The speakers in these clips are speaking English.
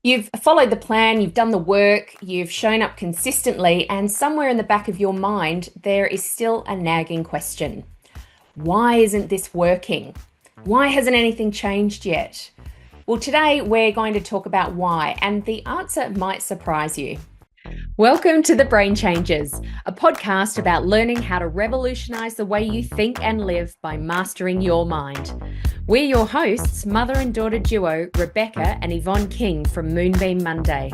You've followed the plan, you've done the work, you've shown up consistently, and somewhere in the back of your mind, there is still a nagging question. Why isn't this working? Why hasn't anything changed yet? Well, today we're going to talk about why, and the answer might surprise you. Welcome to The Brain Changers, a podcast about learning how to revolutionize the way you think and live by mastering your mind. We're your hosts, mother and daughter duo Rebecca and Yvonne King from Moonbeam Monday.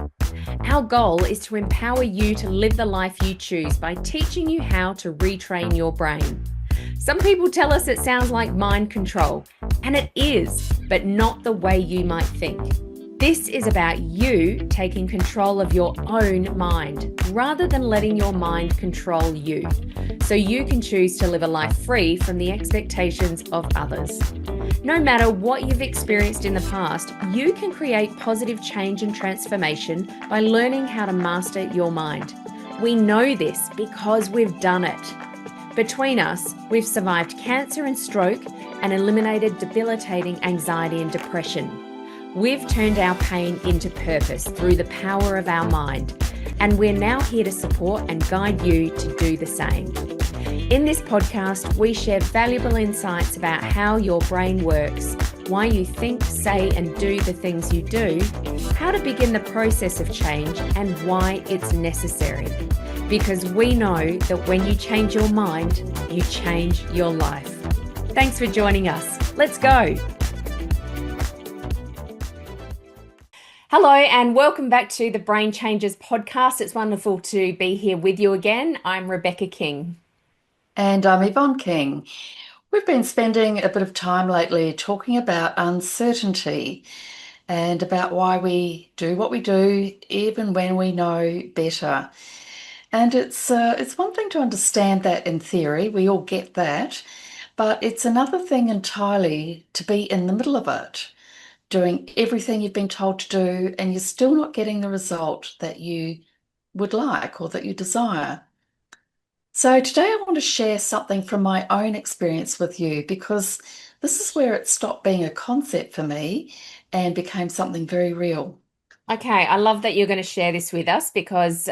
Our goal is to empower you to live the life you choose by teaching you how to retrain your brain. Some people tell us it sounds like mind control, and it is, but not the way you might think. This is about you taking control of your own mind rather than letting your mind control you, so you can choose to live a life free from the expectations of others. No matter what you've experienced in the past, you can create positive change and transformation by learning how to master your mind. We know this because we've done it. Between us, we've survived cancer and stroke and eliminated debilitating anxiety and depression. We've turned our pain into purpose through the power of our mind, and we're now here to support and guide you to do the same. In this podcast, we share valuable insights about how your brain works, why you think, say, and do the things you do, how to begin the process of change, and why it's necessary. Because we know that when you change your mind, you change your life. Thanks for joining us. Let's go. Hello and welcome back to the Brain Changers podcast. It's wonderful to be here with you again. I'm Rebecca King. And I'm Yvonne King. We've been spending a bit of time lately talking about uncertainty and about why we do what we do even when we know better. And it's one thing to understand that in theory, we all get that, but it's another thing entirely to be in the middle of it, doing everything you've been told to do, and you're still not getting the result that you would like or that you desire. So today I want to share something from my own experience with you because this is where it stopped being a concept for me and became something very real. Okay, I love that you're going to share this with us because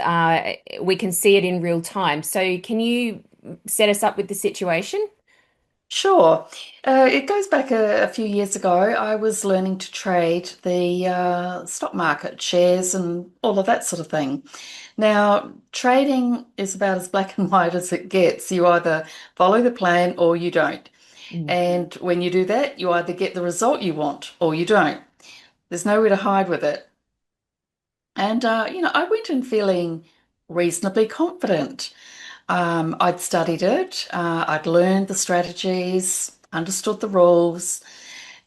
we can see it in real time. So, can you set us up with the situation? Sure. It goes back a few years ago. I was learning to trade the stock market, shares, and all of that sort of thing. Now, trading is about as black and white as it gets. You either follow the plan or you don't. Mm. And when you do that, you either get the result you want or you don't. There's nowhere to hide with it. And, I went in feeling reasonably confident. I'd studied it, I'd learned the strategies, understood the rules,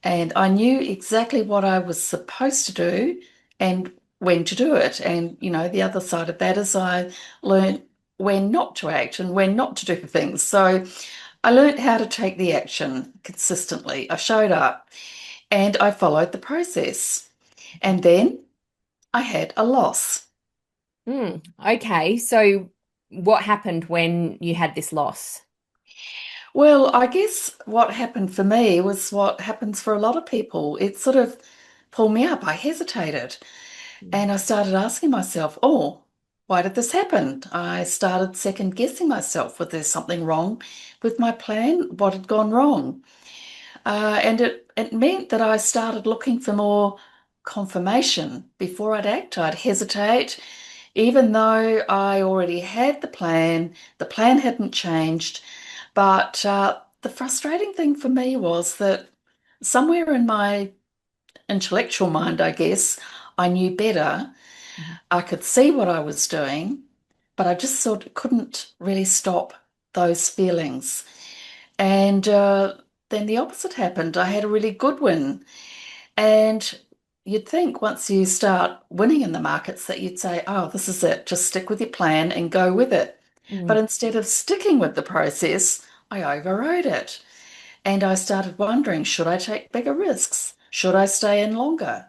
and I knew exactly what I was supposed to do and when to do it. And, the other side of that is I learned when not to act and when not to do things. So I learned how to take the action consistently. I showed up and I followed the process. And then I had a loss. Okay, so what happened when you had this loss? Well, I guess what happened for me was what happens for a lot of people. It sort of pulled me up. I hesitated and I started asking myself, oh, why did this happen? I started second guessing myself. Was there something wrong with my plan? What had gone wrong? And it meant that I started looking for more confirmation before I'd act. I'd hesitate, even though I already had the plan hadn't changed. But the frustrating thing for me was that somewhere in my intellectual mind, I guess, I knew better. Mhm. I could see what I was doing, but I just sort of couldn't really stop those feelings. And then the opposite happened. I had a really good win. And you'd think once you start winning in the markets that you'd say, oh, this is it, just stick with your plan and go with it. But Mm. instead of sticking with the process, I overrode it. And I started wondering, should I take bigger risks? Should I stay in longer?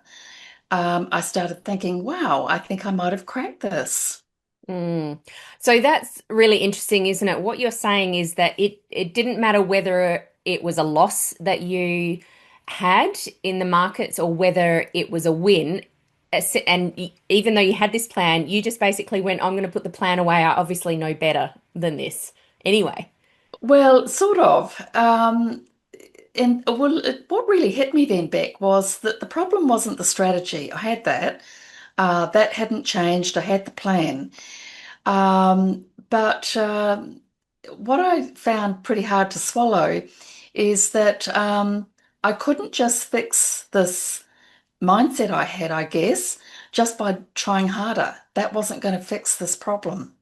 I started thinking, wow, I think I might have cracked this. Mm. So that's really interesting, isn't it? What you're saying is that it didn't matter whether it was a loss that you had in the markets or whether it was a win. And even though you had this plan, you just basically went, I'm going to put the plan away. I obviously know better than this. Anyway. Well, sort of. And well, what really hit me then, Beck, was that the problem wasn't the strategy. I had that. That hadn't changed. I had the plan. But what I found pretty hard to swallow is that I couldn't just fix this mindset I had, I guess, just by trying harder. That wasn't going to fix this problem.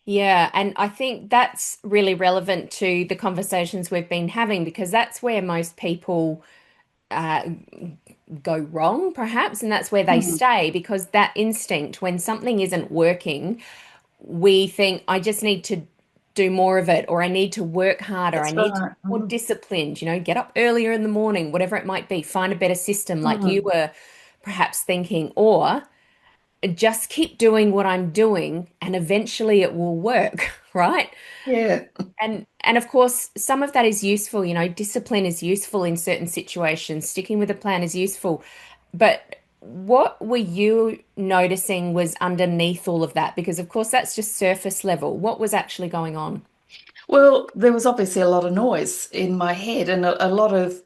Yeah, and I think that's really relevant to the conversations we've been having because that's where most people uh, go wrong, perhaps, and that's where they Hmm, stay because that instinct, when something isn't working, we think, I just need to do more of it, or I need to work harder, I that's need to right. be more disciplined, get up earlier in the morning, whatever it might be, find a better system, like you Hmm, were perhaps thinking, or just keep doing what I'm doing and eventually it will work, right? yeah. And of course, some of that is useful, discipline is useful in certain situations, sticking with a plan is useful. But what were you noticing was underneath all of that? Because of course that's just surface level. What was actually going on? Well, there was obviously a lot of noise in my head and a lot of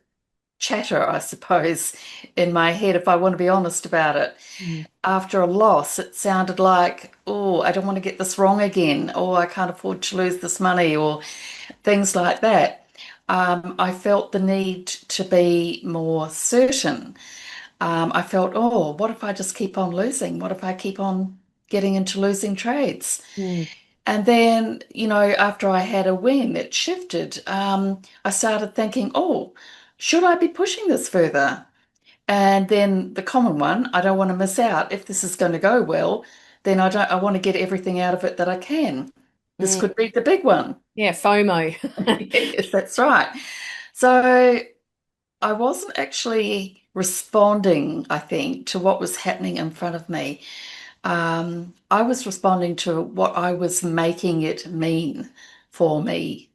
chatter, I suppose, in my head, if I want to be honest about it. Mm. After a loss, it sounded like, oh, I don't want to get this wrong again, or I can't afford to lose this money, or things like that. I felt the need to be more certain. I felt, oh, what if I just keep on losing? What if I keep on getting into losing trades? Mm. And then, after I had a win, it shifted. I started thinking, oh, should I be pushing this further? And then the common one, I don't want to miss out. If this is going to go well, then I want to get everything out of it that I can. This Mm. could be the big one. Yeah, FOMO. Yes, that's right. So I wasn't actually responding, I think, to what was happening in front of me. I was responding to what I was making it mean for me.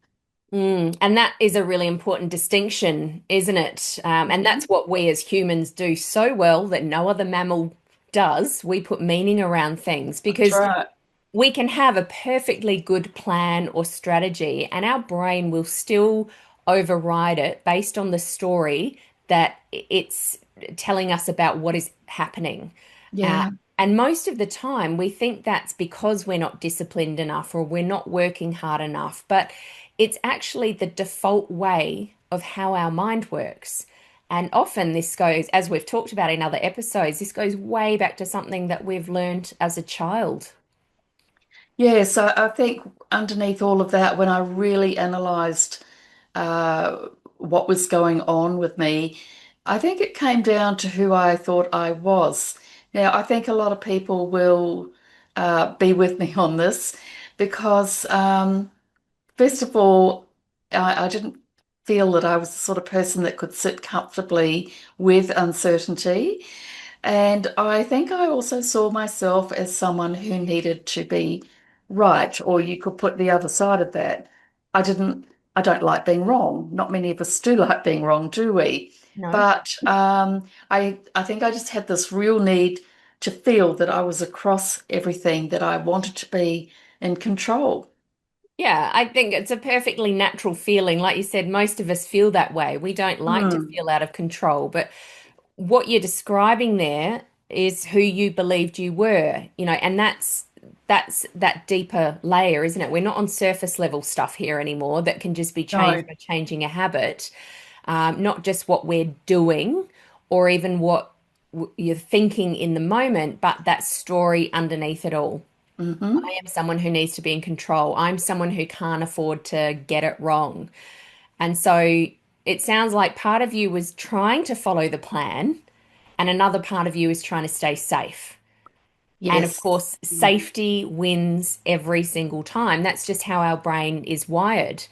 And that is a really important distinction, isn't it? And Mhm. that's what we as humans do so well that no other mammal does. We put meaning around things That's because right. we can have a perfectly good plan or strategy, and our brain will still override it based on the story that it's telling us about what is happening. Uh, Yeah. and most of the time, we think that's because we're not disciplined enough or we're not working hard enough. But it's actually the default way of how our mind works. And often this goes, as we've talked about in other episodes, this goes way back to something that we've learned as a child. Yeah, so I think underneath all of that, when I really analysed what was going on with me, I think it came down to who I thought I was. Now, I think a lot of people will be with me on this because, first of all, I didn't feel that I was the sort of person that could sit comfortably with uncertainty. And I think I also saw myself as someone who needed to be right, or you could put the other side of that. I didn't, I don't like being wrong. Not many of us do like being wrong, do we? No. But I think I just had this real need to feel that I was across everything, that I wanted to be in control. Yeah, I think it's a perfectly natural feeling. Like you said, most of us feel that way. We don't like to Hmm. feel out of control. But what you're describing there is who you believed you were, and that's that deeper layer, isn't it? We're not on surface level stuff here anymore that can just be No. changed by changing a habit, not just what we're doing or even what you're thinking in the moment, but that story underneath it all. Hmm. I am someone who needs to be in control. I'm someone who can't afford to get it wrong. And so it sounds like part of you was trying to follow the plan, and another part of you is trying to stay safe. And of Yes. course, safety wins every single time. That's just how our brain is wired.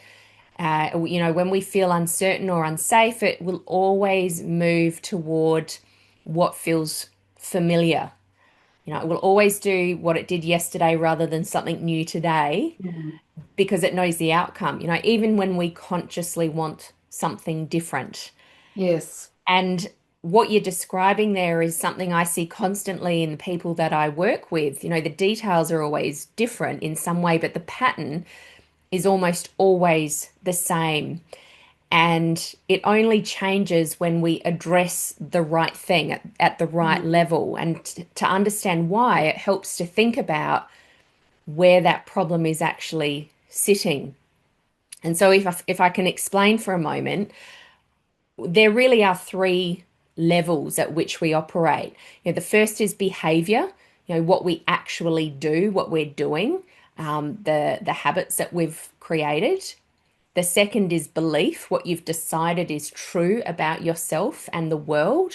When we feel uncertain or unsafe, it will always move toward what feels familiar. It will always do what it did yesterday rather than something new today Mm. because it knows the outcome, even when we consciously want something different. Yes. And what you're describing there is something I see constantly in the people that I work with. You know, the details are always different in some way, but the pattern is almost always the same. And it only changes when we address the right thing at the right Mm. level. And to understand why, it helps to think about where that problem is actually sitting. And so, if I can explain for a moment, there really are three levels at which we operate. You know, the first is behavior, you know, what we actually do, what we're doing, the habits that we've created. The second is belief, what you've decided is true about yourself and the world.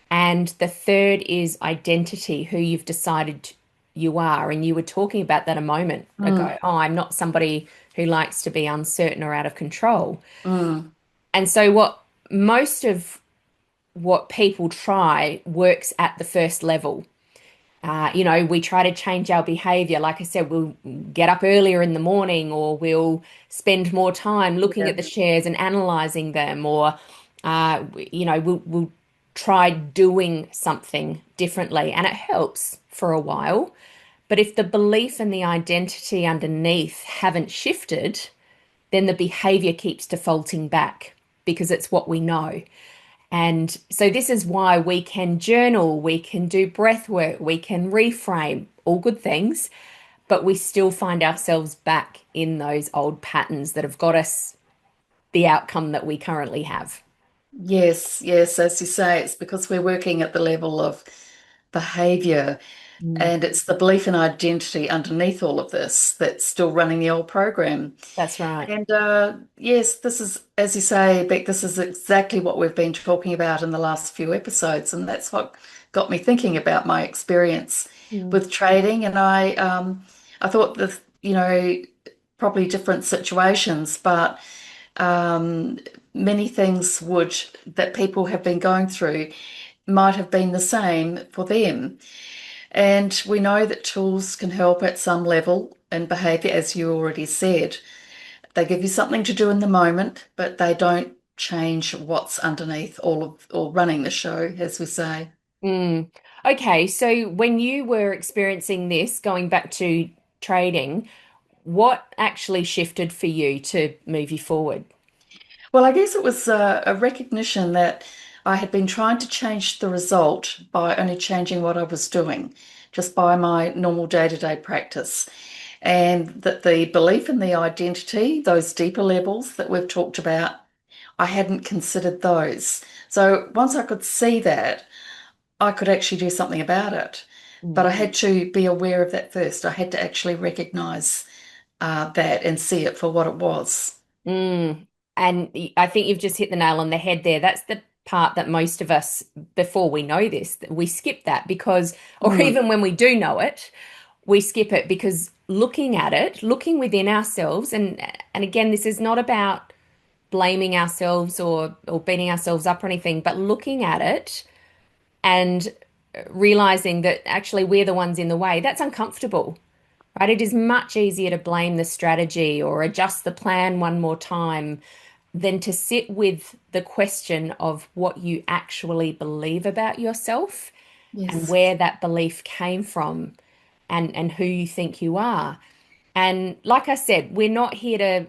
And the third is identity, who you've decided you are. And you were talking about that a moment Mm. ago. Oh, I'm not somebody who likes to be uncertain or out of control. Mm. And so, what most of what people try works at the first level. You know, we try to change our behavior. Like I said, we'll get up earlier in the morning, or we'll spend more time looking Yeah. at the shares and analyzing them, or, you know, we'll try doing something differently. And it helps for a while. But if the belief and the identity underneath haven't shifted, then the behavior keeps defaulting back because it's what we know. And so this is why we can journal, we can do breath work, we can reframe, all good things, but we still find ourselves back in those old patterns that have got us the outcome that we currently have. Yes, yes, as you say, it's because we're working at the level of behavior, Mm. and it's the belief and identity underneath all of this that's still running the old program. That's right. And yes, this is, as you say, Beck, this is exactly what we've been talking about in the last few episodes, and that's what got me thinking about my experience Mm. with trading. And I thought that, probably different situations, but um, many things would that people have been going through might have been the same for them. And we know that tools can help at some level in behavior, as you already said. They give you something to do in the moment, but they don't change what's underneath all of or running the show, as we say. Mm. Okay, so when you were experiencing this, going back to trading, what actually shifted for you to move you forward? Well, I guess it was a recognition that I had been trying to change the result by only changing what I was doing, just by my normal day-to-day practice. And that the belief in the identity, those deeper levels that we've talked about, I hadn't considered those. So once I could see that, I could actually do something about it. But I had to be aware of that first. I had to actually recognize that and see it for what it was. Mm. And I think you've just hit the nail on the head there. That's the part that most of us, before we know this, we skip that because, or Mm, even when we do know it, we skip it because looking at it, looking within ourselves, and again, this is not about blaming ourselves or beating ourselves up or anything, but looking at it and realizing that actually we're the ones in the way, that's uncomfortable, right? It is much easier to blame the strategy or adjust the plan one more time than to sit with the question of what you actually believe about yourself and yes. where that belief came from and who you think you are. And like I said, we're not here to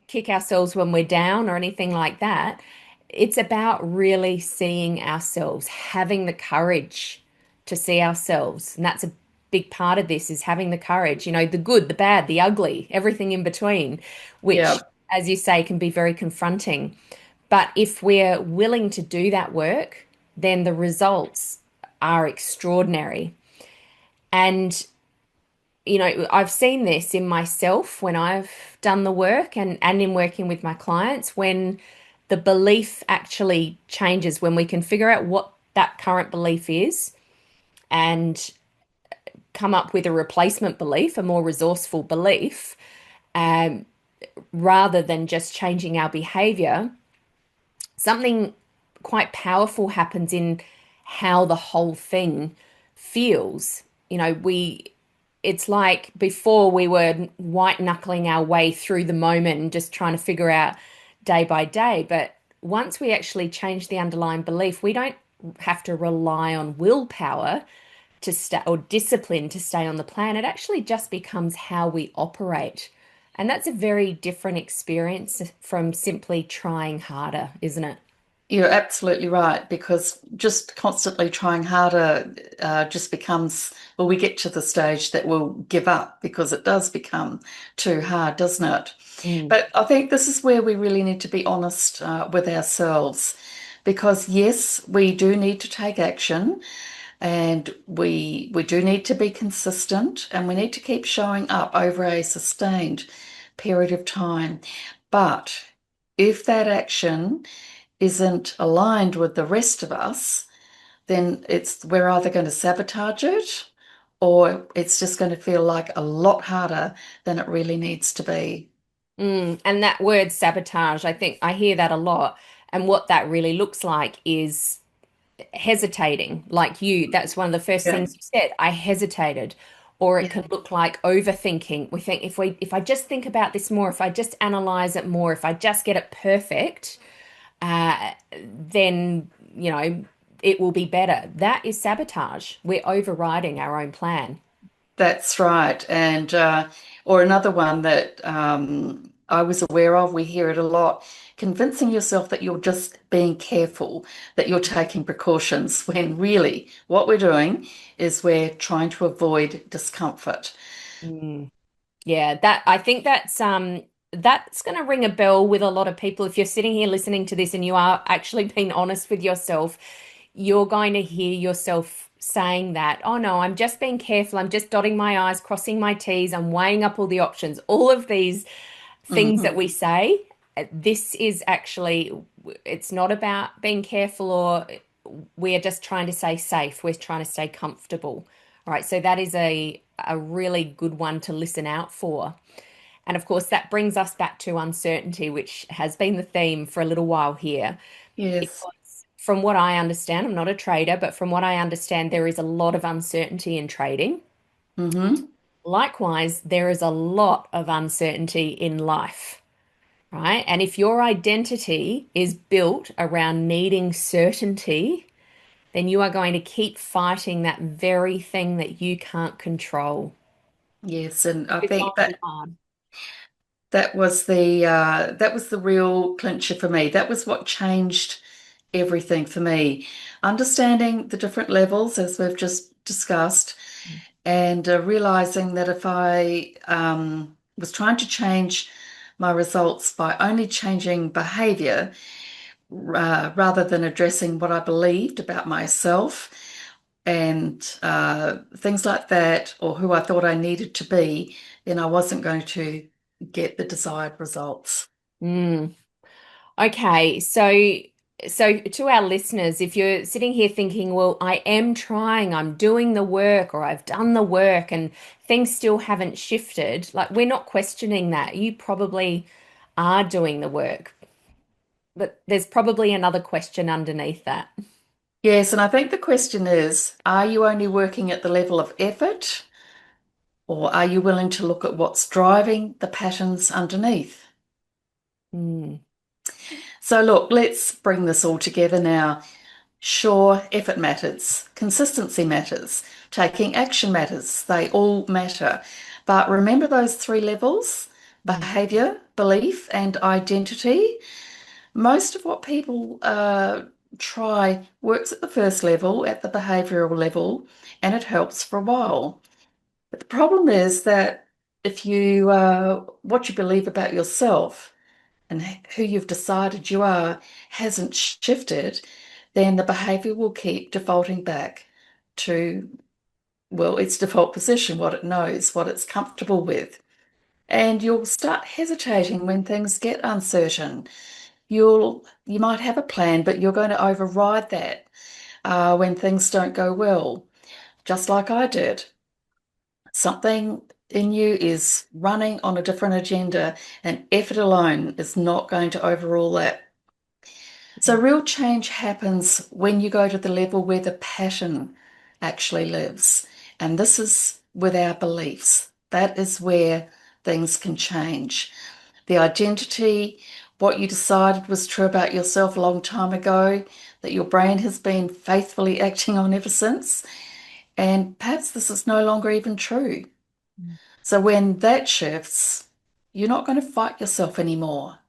kick ourselves when we're down or anything like that. It's about really seeing ourselves, having the courage to see ourselves. And that's a big part of this is having the courage, you know, the good, the bad, the ugly, everything in between, which, Yeah. as you say, can be very confronting. But if we're willing to do that work, then the results are extraordinary. And you know, I've seen this in myself when I've done the work and in working with my clients when the belief actually changes, when we can figure out what that current belief is and come up with a replacement belief, a more resourceful belief, um, rather than just changing our behavior, something quite powerful happens in how the whole thing feels. You know, it's like before we were white knuckling our way through the moment and just trying to figure out day by day. But once we actually change the underlying belief, we don't have to rely on willpower to stay or discipline to stay on the plan. It actually just becomes how we operate. And that's a very different experience from simply trying harder, isn't it? You're absolutely right, because just constantly trying harder just becomes, well, we get to the stage that we'll give up because it does become too hard, doesn't it? Mm. But I think this is where we really need to be honest with ourselves, because yes, we do need to take action, and we do need to be consistent, and we need to keep showing up over a sustained period of time. But if that action isn't aligned with the rest of us, then we're either going to sabotage it, or it's just going to feel like a lot harder than it really needs to be. And that word sabotage, I think I hear that a lot. And what that really looks like is hesitating, like you. That's one of the first Yeah. things you said. I hesitated. Or it can Yeah. look like overthinking. We think if I just think about this more, if I just analyze it more, if I just get it perfect, uh, then it will be better. That is sabotage. We're overriding our own plan. That's right. And or another one that I was aware of, we hear it a lot, convincing yourself that you're just being careful, that you're taking precautions, when really what we're doing is we're trying to avoid discomfort. Mm. Yeah, that I think that's going to ring a bell with a lot of people. If you're sitting here listening to this and you are actually being honest with yourself, you're going to hear yourself saying that, oh no, I'm just being careful. I'm just dotting my I's, crossing my T's. I'm weighing up all the options. All of these things that Mhm. we say, this is actually, it's not about being careful or we are just trying to stay safe. We're trying to stay comfortable. All right. So that is a really good one to listen out for. And of course, that brings us back to uncertainty, which has been the theme for a little while here. Yes. Because from what I understand, I'm not a trader, but from what I understand, there is a lot of uncertainty in trading. Hmm. Likewise, there is a lot of uncertainty in life, right? And if your identity is built around needing certainty, then you are going to keep fighting that very thing that you can't control. Yes, and I It's think long and that hard. that was the real clincher for me. That was what changed everything for me. Understanding the different levels, as we've just discussed, and realizing that if I was trying to change my results by only changing behavior rather than addressing what I believed about myself and things like that, or who I thought I needed to be, then I wasn't going to get the desired results. Mm. Okay, so to our listeners, if you're sitting here thinking, well, I am trying, I'm doing the work, or I've done the work and things still haven't shifted, like we're not questioning that. You probably are doing the work, but there's probably another question underneath that. Yes, and I think the question is, are you only working at the level of effort, or are you willing to look at what's driving the patterns underneath? Mm, So, look, let's bring this all together now. Sure, effort matters, consistency matters, taking action matters, they all matter. But remember those three levels: mm, behavior, belief, and identity. Most of what people try works at the first level, at the behavioral level, and it helps for a while. But the problem is that if you what you believe about yourself and who you've decided you are hasn't shifted, then the behavior will keep defaulting back to, well, its default position, what it knows, what it's comfortable with. And you'll start hesitating when things get uncertain. You might have a plan, but you're going to override that when things don't go well, just like I did. Something in you is running on a different agenda, and effort alone is not going to overrule that. So, mm, real change happens when you go to the level where the pattern actually lives. And this is with our beliefs. That is where things can change. The identity, what you decided was true about yourself a long time ago, that your brain has been faithfully acting on ever since. And perhaps this is no longer even true. So when that shifts, you're not going to fight yourself anymore.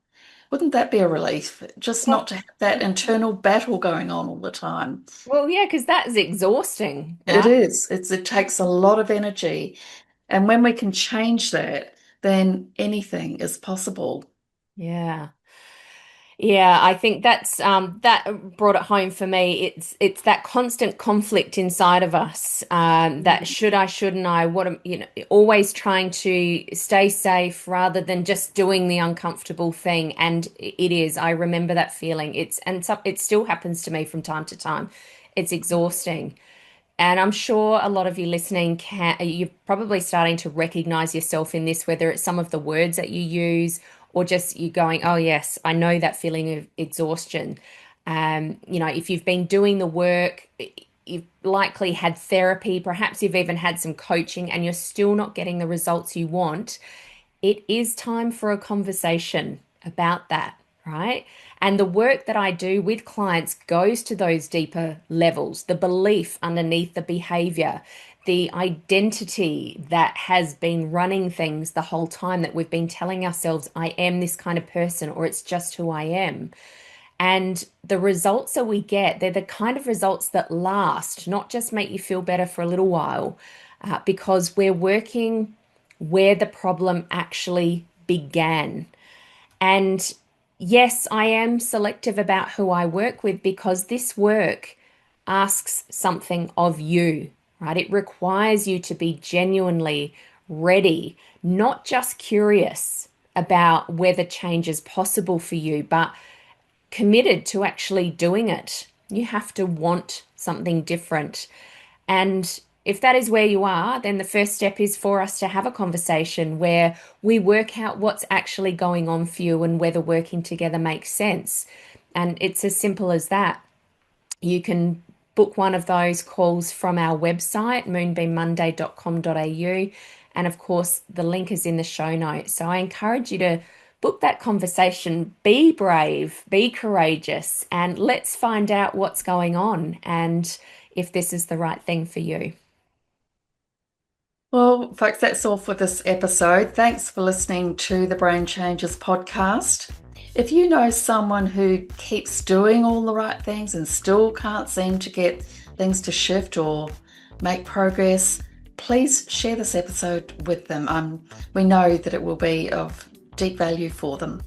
Wouldn't that be a relief? Just Well, not to have that internal battle going on all the time. well, yeah, because that's exhausting, It right? is. It takes a lot of energy. And when we can change that, then anything is possible. Yeah. Yeah, I think that brought it home for me. It's that constant conflict inside of us. That should I, shouldn't I? Always trying to stay safe rather than just doing the uncomfortable thing. And it is. I remember that feeling. It still happens to me from time to time. It's exhausting. And I'm sure a lot of you listening you're probably starting to recognize yourself in this, whether it's some of the words that you use or just you going, oh, yes, I know that feeling of exhaustion. If you've been doing the work, you've likely had therapy, perhaps you've even had some coaching, and you're still not getting the results you want. It is time for a conversation about that, right? And the work that I do with clients goes to those deeper levels, the belief underneath the behavior, the identity that has been running things the whole time that we've been telling ourselves, I am this kind of person, or it's just who I am. And the results that we get, they're the kind of results that last, not just make you feel better for a little while, because we're working where the problem actually began. And yes, I am selective about who I work with because this work asks something of you, right? It requires you to be genuinely ready, not just curious about whether change is possible for you, but committed to actually doing it. You have to want something different. And if that is where you are, then the first step is for us to have a conversation where we work out what's actually going on for you and whether working together makes sense. And it's as simple as that. You can book one of those calls from our website, moonbeammonday.com.au. And of course, the link is in the show notes. So I encourage you to book that conversation, be brave, be courageous, and let's find out what's going on and if this is the right thing for you. Well, folks, that's all for this episode. Thanks for listening to the Brain Changes podcast. If you know someone who keeps doing all the right things and still can't seem to get things to shift or make progress, please share this episode with them. We know that it will be of deep value for them.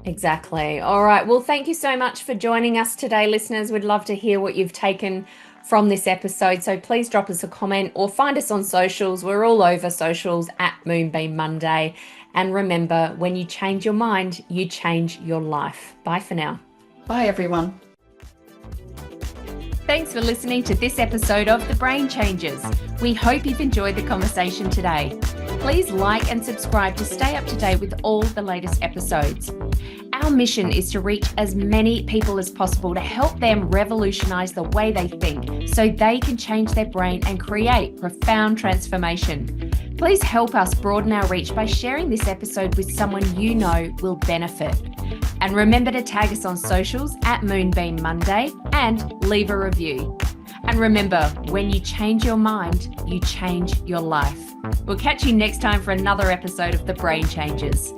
Exactly. All right. Well, thank you so much for joining us today, listeners. We'd love to hear what you've taken from this episode. So please drop us a comment or find us on socials. We're all over socials at Moonbeam Monday. And remember, when you change your mind, you change your life. Bye for now. Bye, everyone. Thanks for listening to this episode of The Brain Changes. We hope you've enjoyed the conversation today. Please like and subscribe to stay up to date with all the latest episodes. Our mission is to reach as many people as possible to help them revolutionize the way they think so they can change their brain and create profound transformation. Please help us broaden our reach by sharing this episode with someone you know will benefit. And remember to tag us on socials at Moonbeam Monday and leave a review. And remember, when you change your mind, you change your life. We'll catch you next time for another episode of The Brain Changes.